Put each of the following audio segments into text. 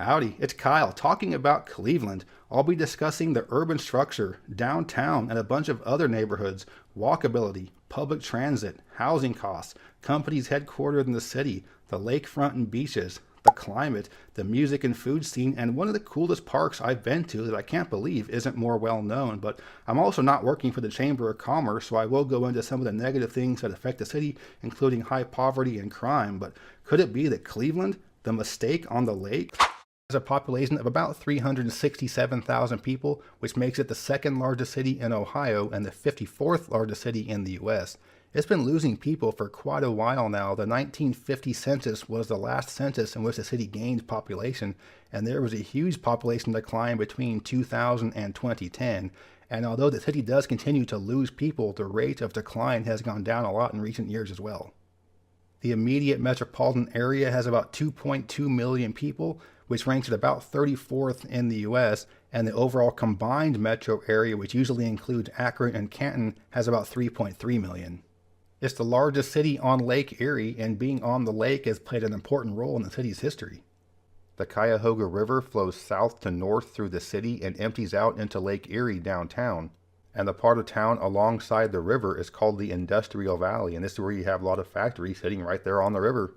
Howdy, it's Kyle talking about Cleveland. I'll be discussing the urban structure, downtown, and a bunch of other neighborhoods, walkability, public transit, housing costs, companies headquartered in the city, the lakefront and beaches, the climate, the music and food scene, and one of the coolest parks I've been to that I can't believe isn't more well known. But I'm also not working for the Chamber of Commerce, so I will go into some of the negative things that affect the city, including high poverty and crime. But could it be that Cleveland, the mistake on the lake, has a population of about 367,000 people, which makes it the second largest city in Ohio and the 54th largest city in the US. It's been losing people for quite a while now. The 1950 census was the last census in which the city gained population, and there was a huge population decline between 2000 and 2010. And although the city does continue to lose people, the rate of decline has gone down a lot in recent years as well. The immediate metropolitan area has about 2.2 million people, which ranks at about 34th in the US, and the overall combined metro area, which usually includes Akron and Canton, has about 3.3 million. It's the largest city on Lake Erie, and being on the lake has played an important role in the city's history. The Cuyahoga River flows south to north through the city and empties out into Lake Erie downtown. And the part of town alongside the river is called the Industrial Valley, and this is where you have a lot of factories sitting right there on the river.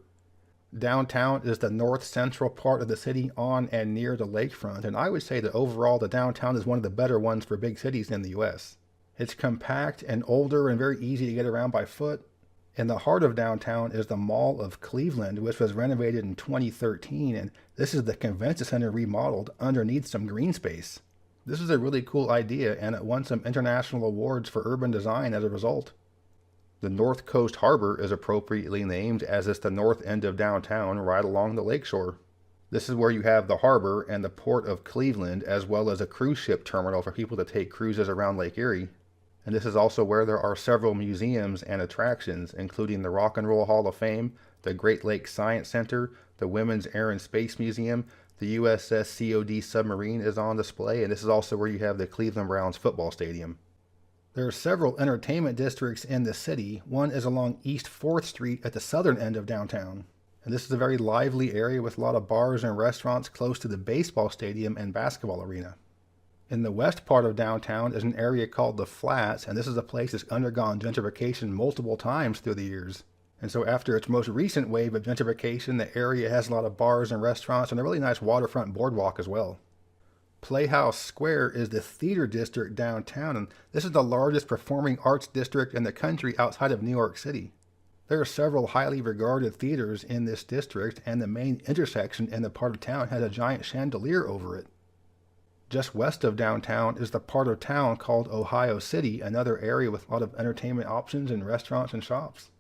Downtown is the north central part of the city on and near the lakefront, and I would say that overall the downtown is one of the better ones for big cities in the US. It's compact and older and very easy to get around by foot. In the heart of downtown is the Mall of Cleveland, which was renovated in 2013, and this is the convention center remodeled underneath some green space. This is a really cool idea, and it won some international awards for urban design as a result. The North Coast Harbor is appropriately named as it's the north end of downtown right along the lakeshore. This is where you have the harbor and the port of Cleveland, as well as a cruise ship terminal for people to take cruises around Lake Erie. And this is also where there are several museums and attractions, including the Rock and Roll Hall of Fame, the Great Lakes Science Center, the Women's Air and Space Museum, the USS COD submarine is on display, and this is also where you have the Cleveland Browns football stadium. There are several entertainment districts in the city. One is along East 4th Street at the southern end of downtown. And this is a very lively area with a lot of bars and restaurants close to the baseball stadium and basketball arena. In the west part of downtown is an area called the Flats, and this is a place that's undergone gentrification multiple times through the years. And so after its most recent wave of gentrification, the area has a lot of bars and restaurants and a really nice waterfront boardwalk as well. Playhouse Square is the theater district downtown, and this is the largest performing arts district in the country outside of New York City. There are several highly regarded theaters in this district, and the main intersection in the part of town has a giant chandelier over it. Just west of downtown is the part of town called Ohio City, another area with a lot of entertainment options and restaurants and shops.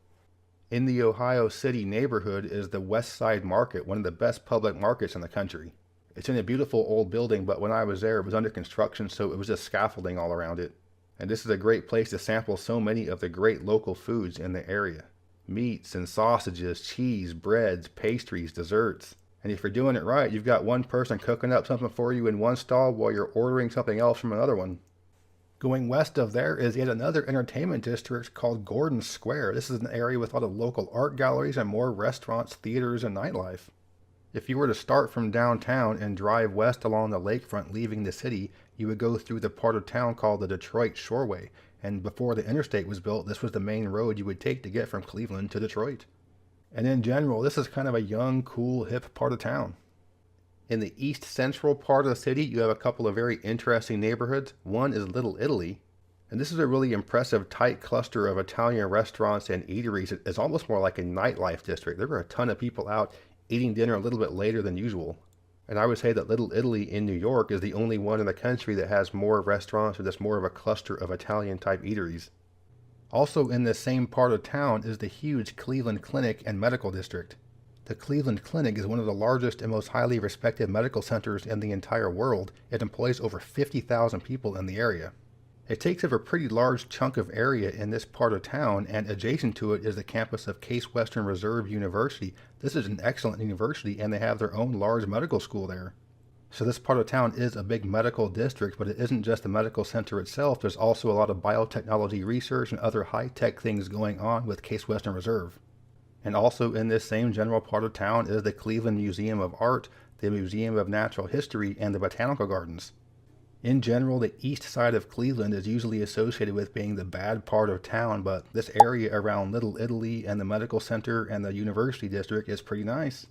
In the Ohio City neighborhood is the West Side Market, one of the best public markets in the country. It's in a beautiful old building, but when I was there, it was under construction, so it was just scaffolding all around it. And this is a great place to sample so many of the great local foods in the area. Meats and sausages, cheese, breads, pastries, desserts. And if you're doing it right, you've got one person cooking up something for you in one stall while you're ordering something else from another one. Going west of there is yet another entertainment district called Gordon Square. This is an area with a lot of local art galleries and more restaurants, theaters, and nightlife. If you were to start from downtown and drive west along the lakefront leaving the city, you would go through the part of town called the Detroit Shoreway. And before the interstate was built, this was the main road you would take to get from Cleveland to Detroit. And in general, this is kind of a young, cool, hip part of town. In the east central part of the city, you have a couple of very interesting neighborhoods. One is Little Italy, and this is a really impressive tight cluster of Italian restaurants and eateries. It's almost more like a nightlife district. There are a ton of people out eating dinner a little bit later than usual. And I would say that Little Italy in New York is the only one in the country that has more restaurants or just more of a cluster of Italian type eateries. Also in this same part of town is the huge Cleveland Clinic and Medical District. The Cleveland Clinic is one of the largest and most highly respected medical centers in the entire world. It employs over 50,000 people in the area. It takes up a pretty large chunk of area in this part of town, and adjacent to it is the campus of Case Western Reserve University. This is an excellent university, and they have their own large medical school there. So this part of town is a big medical district, but it isn't just the medical center itself. There's also a lot of biotechnology research and other high-tech things going on with Case Western Reserve. And also in this same general part of town is the Cleveland Museum of Art. the Museum of Natural History, and the Botanical Gardens. In general, the east side of Cleveland is usually associated with being the bad part of town, but this area around Little Italy and the Medical Center and the University District is pretty nice.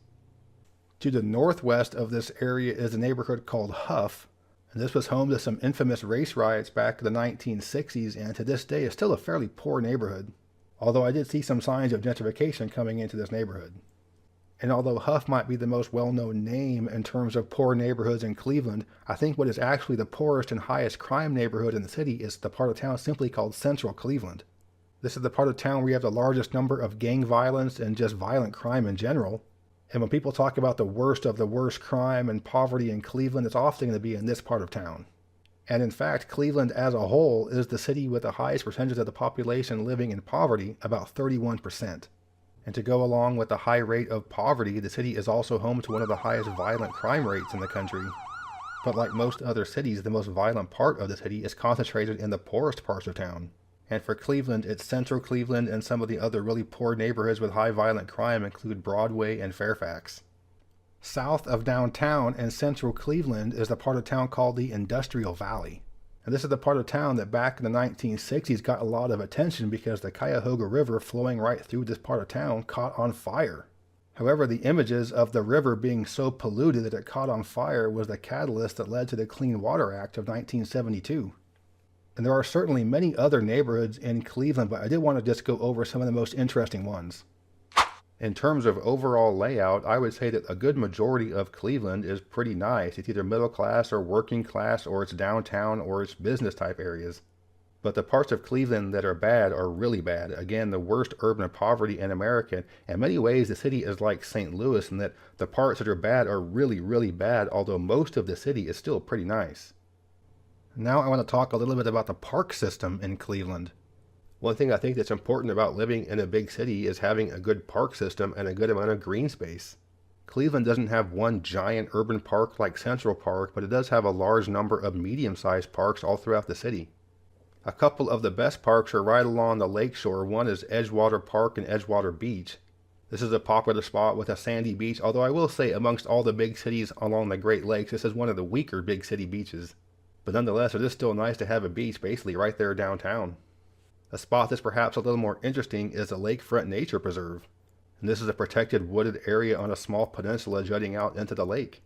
To the northwest of this area is a neighborhood called Huff, and this was home to some infamous race riots back in the 1960s, and to this day is still a fairly poor neighborhood, although I did see some signs of gentrification coming into this neighborhood. And although Huff might be the most well-known name in terms of poor neighborhoods in Cleveland, I think what is actually the poorest and highest crime neighborhood in the city is the part of town simply called Central Cleveland. This is the part of town where you have the largest number of gang violence and just violent crime in general. And when people talk about the worst of the worst crime and poverty in Cleveland, it's often going to be in this part of town. And in fact, Cleveland as a whole is the city with the highest percentage of the population living in poverty, about 31%. And to go along with the high rate of poverty, the city is also home to one of the highest violent crime rates in the country. But like most other cities, the most violent part of the city is concentrated in the poorest parts of town. And for Cleveland, it's Central Cleveland, and some of the other really poor neighborhoods with high violent crime include Broadway and Fairfax. South of downtown in Central Cleveland is the part of town called the Industrial Valley. And this is the part of town that back in the 1960s got a lot of attention because the Cuyahoga River flowing right through this part of town caught on fire. However, the images of the river being so polluted that it caught on fire was the catalyst that led to the Clean Water Act of 1972. And there are certainly many other neighborhoods in Cleveland, but I did want to just go over some of the most interesting ones. In terms of overall layout, I would say that a good majority of Cleveland is pretty nice. It's either middle class or working class, or it's downtown, or it's business type areas. But the parts of Cleveland that are bad are really bad. Again, the worst urban poverty in America. In many ways, the city is like St. Louis in that the parts that are bad are really, really bad, although most of the city is still pretty nice. Now I want to talk a little bit about the park system in Cleveland. One thing I think that's important about living in a big city is having a good park system and a good amount of green space. Cleveland doesn't have one giant urban park like Central Park, but it does have a large number of medium-sized parks all throughout the city. A couple of the best parks are right along the lakeshore. One is Edgewater Park and Edgewater Beach. This is a popular spot with a sandy beach, although I will say amongst all the big cities along the Great Lakes, this is one of the weaker big city beaches. But nonetheless, it is still nice to have a beach basically right there downtown. A spot that's perhaps a little more interesting is the Lakefront Nature Preserve. And this is a protected wooded area on a small peninsula jutting out into the lake.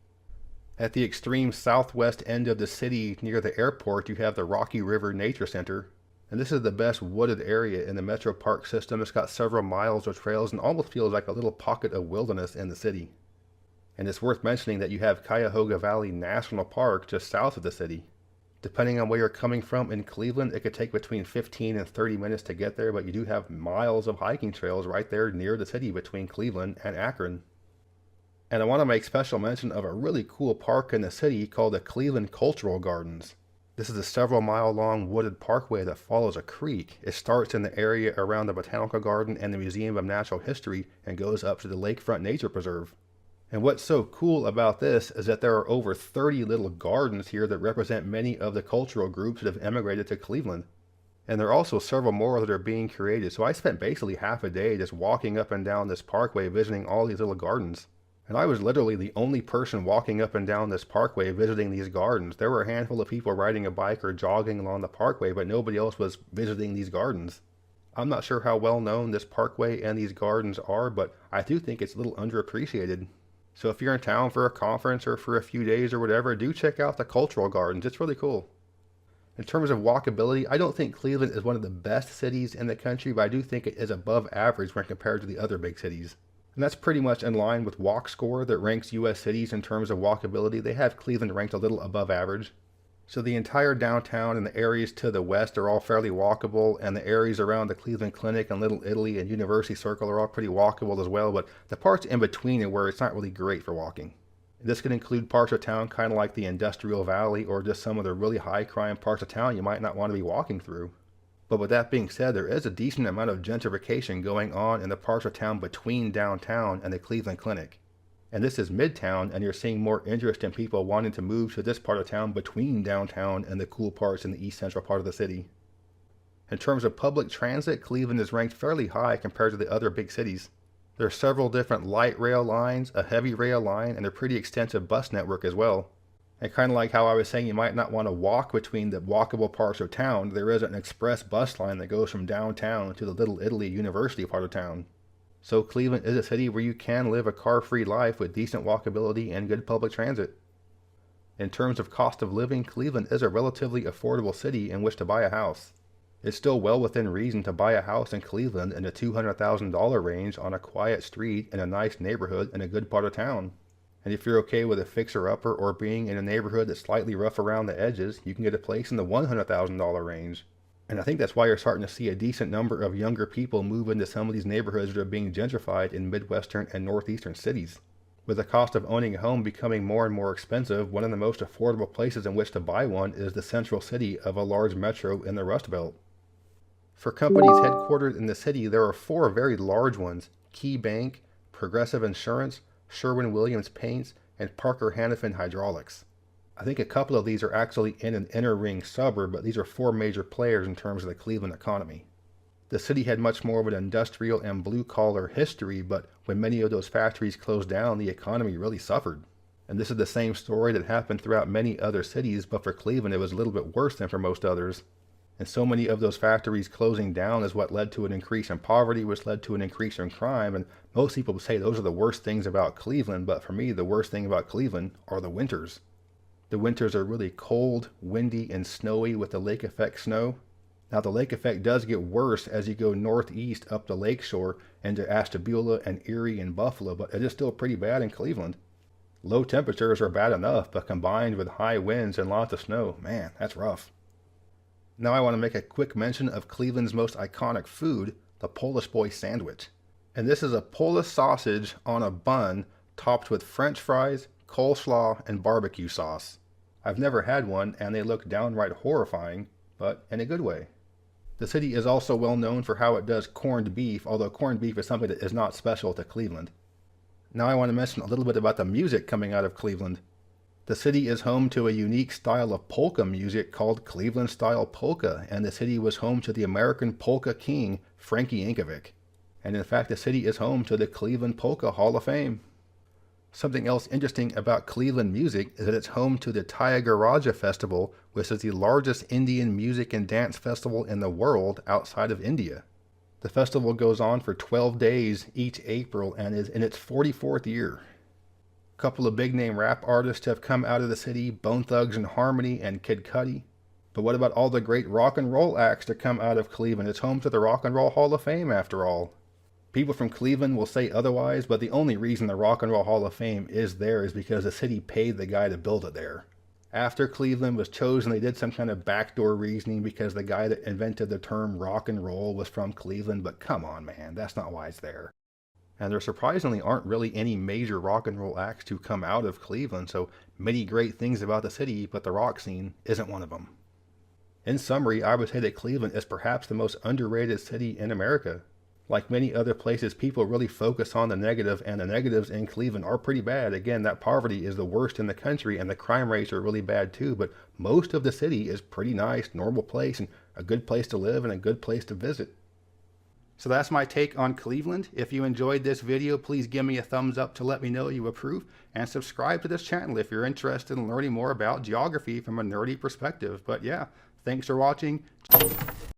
At the extreme southwest end of the city near the airport, you have the Rocky River Nature Center. And this is the best wooded area in the Metro Park system. It's got several miles of trails and almost feels like a little pocket of wilderness in the city. And it's worth mentioning that you have Cuyahoga Valley National Park just south of the city. Depending on where you're coming from in Cleveland, it could take between 15 and 30 minutes to get there, but you do have miles of hiking trails right there near the city between Cleveland and Akron. And I want to make special mention of a really cool park in the city called the Cleveland Cultural Gardens. This is a several mile long wooded parkway that follows a creek. It starts in the area around the Botanical Garden and the Museum of Natural History and goes up to the Lakefront Nature Preserve. And what's so cool about this is that there are over 30 little gardens here that represent many of the cultural groups that have emigrated to Cleveland. And there are also several more that are being created. So I spent basically half a day just walking up and down this parkway visiting all these little gardens. And I was literally the only person walking up and down this parkway visiting these gardens. There were a handful of people riding a bike or jogging along the parkway, but nobody else was visiting these gardens. I'm not sure how well known this parkway and these gardens are, but I do think it's a little underappreciated. So if you're in town for a conference or for a few days or whatever, do check out the Cultural Gardens. It's really cool. In terms of walkability, I don't think Cleveland is one of the best cities in the country, but I do think it is above average when compared to the other big cities. And that's pretty much in line with WalkScore that ranks U.S. cities in terms of walkability. They have Cleveland ranked a little above average. So the entire downtown and the areas to the west are all fairly walkable, and the areas around the Cleveland Clinic and Little Italy and University Circle are all pretty walkable as well, but the parts in between are where it's not really great for walking. This could include parts of town kind of like the Industrial Valley or just some of the really high crime parts of town you might not want to be walking through. But with that being said, there is a decent amount of gentrification going on in the parts of town between downtown and the Cleveland Clinic. And this is Midtown, and you're seeing more interest in people wanting to move to this part of town between downtown and the cool parts in the east central part of the city. In terms of public transit, Cleveland is ranked fairly high compared to the other big cities. There are several different light rail lines, a heavy rail line, and a pretty extensive bus network as well. And kind of like how I was saying you might not want to walk between the walkable parts of town, there is an express bus line that goes from downtown to the Little Italy University part of town. So Cleveland is a city where you can live a car-free life with decent walkability and good public transit. In terms of cost of living, Cleveland is a relatively affordable city in which to buy a house. It's still well within reason to buy a house in Cleveland in the $200,000 range on a quiet street in a nice neighborhood in a good part of town. And if you're okay with a fixer-upper or being in a neighborhood that's slightly rough around the edges, you can get a place in the $100,000 range. And I think that's why you're starting to see a decent number of younger people move into some of these neighborhoods that are being gentrified in Midwestern and Northeastern cities. With the cost of owning a home becoming more and more expensive, one of the most affordable places in which to buy one is the central city of a large metro in the Rust Belt. For companies headquartered in the city, there are 4 very large ones: Key Bank, Progressive Insurance, Sherwin-Williams Paints, and Parker Hannifin Hydraulics. I think a couple of these are actually in an inner ring suburb, but these are 4 major players in terms of the Cleveland economy. The city had much more of an industrial and blue-collar history, but when many of those factories closed down, the economy really suffered. And this is the same story that happened throughout many other cities, but for Cleveland it was a little bit worse than for most others. And so many of those factories closing down is what led to an increase in poverty, which led to an increase in crime. And most people would say those are the worst things about Cleveland, but for me, the worst thing about Cleveland are the winters. The winters are really cold, windy, and snowy with the lake effect snow. Now the lake effect does get worse as you go northeast up the lakeshore into Ashtabula and Erie and Buffalo, but it is still pretty bad in Cleveland. Low temperatures are bad enough, but combined with high winds and lots of snow, man, that's rough. Now I want to make a quick mention of Cleveland's most iconic food, the Polish Boy sandwich. And this is a Polish sausage on a bun topped with French fries, coleslaw, and barbecue sauce. I've never had one, and they look downright horrifying, but in a good way. The city is also well known for how it does corned beef, although corned beef is something that is not special to Cleveland. Now I want to mention a little bit about the music coming out of Cleveland. The city is home to a unique style of polka music called Cleveland Style Polka, and the city was home to the American polka king, Frankie Yankovic. And in fact, the city is home to the Cleveland Polka Hall of Fame. Something else interesting about Cleveland music is that it's home to the Tyagaraja Festival, which is the largest Indian music and dance festival in the world outside of India. The festival goes on for 12 days each April and is in its 44th year. A couple of big name rap artists have come out of the city, Bone Thugs and Harmony and Kid Cudi. But what about all the great rock and roll acts that come out of Cleveland? It's home to the Rock and Roll Hall of Fame after all. People from Cleveland will say otherwise, but the only reason the Rock and Roll Hall of Fame is there is because the city paid the guy to build it there. After Cleveland was chosen, they did some kind of backdoor reasoning because the guy that invented the term rock and roll was from Cleveland, but come on, man, that's not why it's there. And there surprisingly aren't really any major rock and roll acts to come out of Cleveland, so many great things about the city, but the rock scene isn't one of them. In summary, I would say that Cleveland is perhaps the most underrated city in America. Like many other places, people really focus on the negative, and the negatives in Cleveland are pretty bad. Again, that poverty is the worst in the country, and the crime rates are really bad too, but most of the city is pretty nice, normal place, and a good place to live and a good place to visit. So that's my take on Cleveland. If you enjoyed this video, please give me a thumbs up to let me know you approve, and subscribe to this channel if you're interested in learning more about geography from a nerdy perspective. But yeah, thanks for watching.